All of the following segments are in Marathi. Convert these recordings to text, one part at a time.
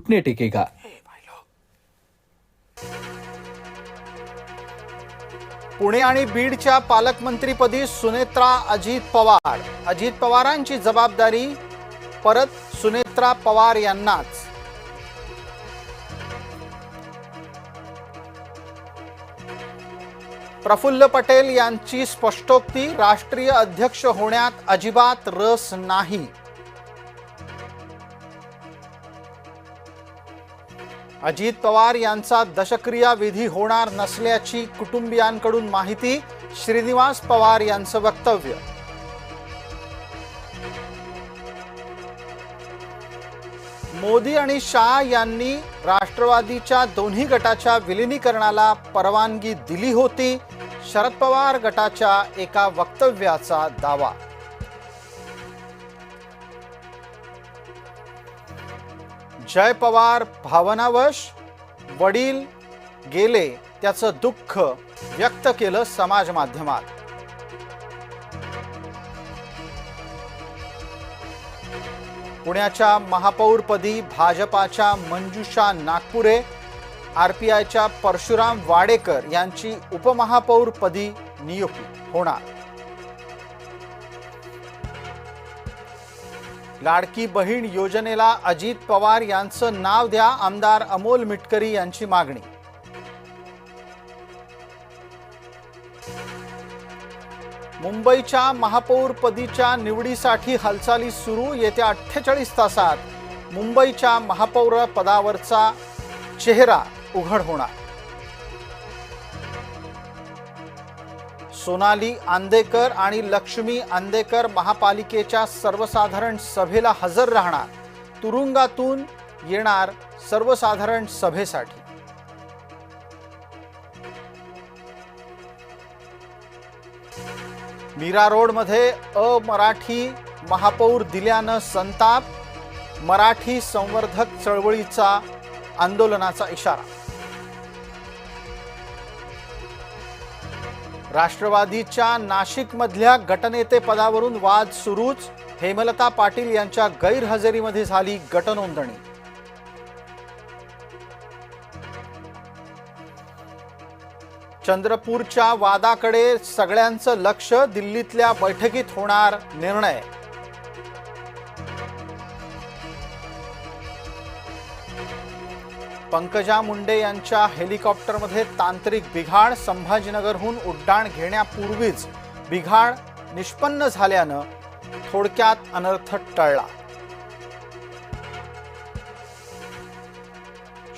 घुटने टेकेगा। पुणे आणि बीडच्या पालकमंत्रीपदी सुनेत्रा अजित पवार। अजित पवारांची जबाबदारी परत सुनेत्रा पवार यांनाच। प्रफुल्ल पटेल यांची स्पष्टोक्ती, राष्ट्रीय अध्यक्ष होण्यात अजिबात रस नाही। अजित पवार यांचा दशक्रिया विधी होणार नसल्याची कुटुंबियांकडून माहिती, श्रीनिवास पवार यांचं वक्तव्य। मोदी आणि शाह यांनी राष्ट्रवादीच्या दोन्ही गटाच्या विलीनीकरणाला परवानगी दिली होती, शरद पवार गटाच्या एका वक्तव्याचा दावा। जय पवार भावनावश, वडील गेले त्याचं दुःख व्यक्त केलं समाज माध्यमात। पुण्याच्या महापौरपदी भाजपाच्या मंजुषा नागपुरे, आरपीआयच्या परशुराम वाडेकर यांची उपमहापौरपदी नियुक्ती होणार। लाडकी बहीण योजनेला अजित पवार यांचं नाव द्या, आमदार अमोल मिटकरी यांची मागणी। मुंबईच्या महापौरपदीच्या निवडीसाठी हालचाली सुरू, येत्या 48 तासात मुंबईच्या महापौर पदावरचा चेहरा उघड होणार। सोनाली आंदेकर आणि लक्ष्मी आंदेकर महापालिकेच्या सर्वसाधारण सभेला हजर राहणार, तुरुंगातून येणार सर्वसाधारण सभेसाठी। मीरा रोडमध्ये अमराठी महापौर दिल्यानं संताप, मराठी संवर्धक चळवळीचा आंदोलनाचा इशारा। राष्ट्रवादीच्या नाशिकमधल्या गटनेते पदावरून वाद सुरूच, हेमलता पाटील यांच्या गैरहजेरीमध्ये झाली गटनोंदणी। चंद्रपूरच्या वादाकडे सगळ्यांचं लक्ष, दिल्लीतल्या बैठकीत होणार निर्णय। पंकजा मुंडे यांच्या हेलिकॉप्टरमध्ये तांत्रिक बिघाड, संभाजीनगरहून उड्डाण घेण्यापूर्वीच बिघाड निष्पन्न झाल्यानं थोडक्यात अनर्थ टळला।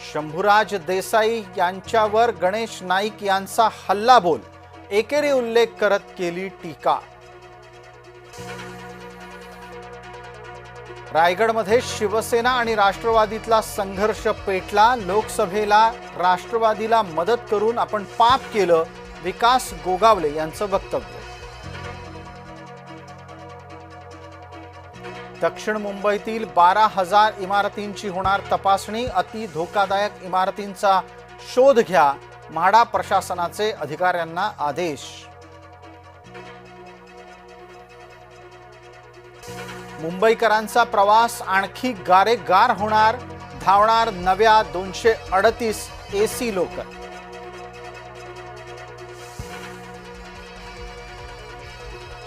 शंभूराज देसाई यांच्यावर गणेश नाईक यांचा हल्लाबोल, एकेरी उल्लेख करत केली टीका। रायगडमध्ये शिवसेना आणि राष्ट्रवादीतला संघर्ष पेटला, लोकसभेला राष्ट्रवादीला मदत करून आपण पाप केलं, विकास गोगावले यांचं वक्तव्य। दक्षिण मुंबईतील 12,000 इमारतींची होणार तपासणी, अति धोकादायक इमारतींचा शोध घ्या, म्हाडा प्रशासनाचे अधिकाऱ्यांना आदेश। मुंबईकरांचा प्रवास आणखी गारेगार होणार, धावणार नव्या 238 एसी लोकल।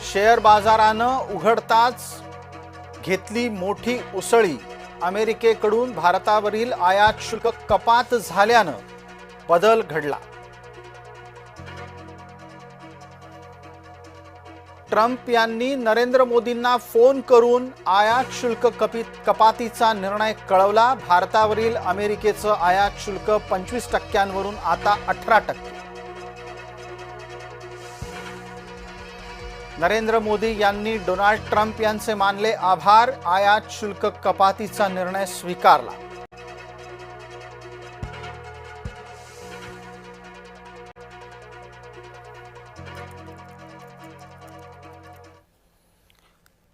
शेअर बाजारानं उघडताच घेतली मोठी उसळी, अमेरिकेकडून भारतावरील आयात शुल्क कपात झाल्यानं बदल घडला। ट्रम्प यांनी नरेंद्र मोदींना फोन करून आयात शुल्क कपातीचा निर्णय कळवला, भारतावरील अमेरिकेचं आयात शुल्क 25% आता 18%। नरेंद्र मोदी यांनी डोनाल्ड ट्रम्प यांचे मानले आभार, आयात शुल्क कपातीचा निर्णय स्वीकारला।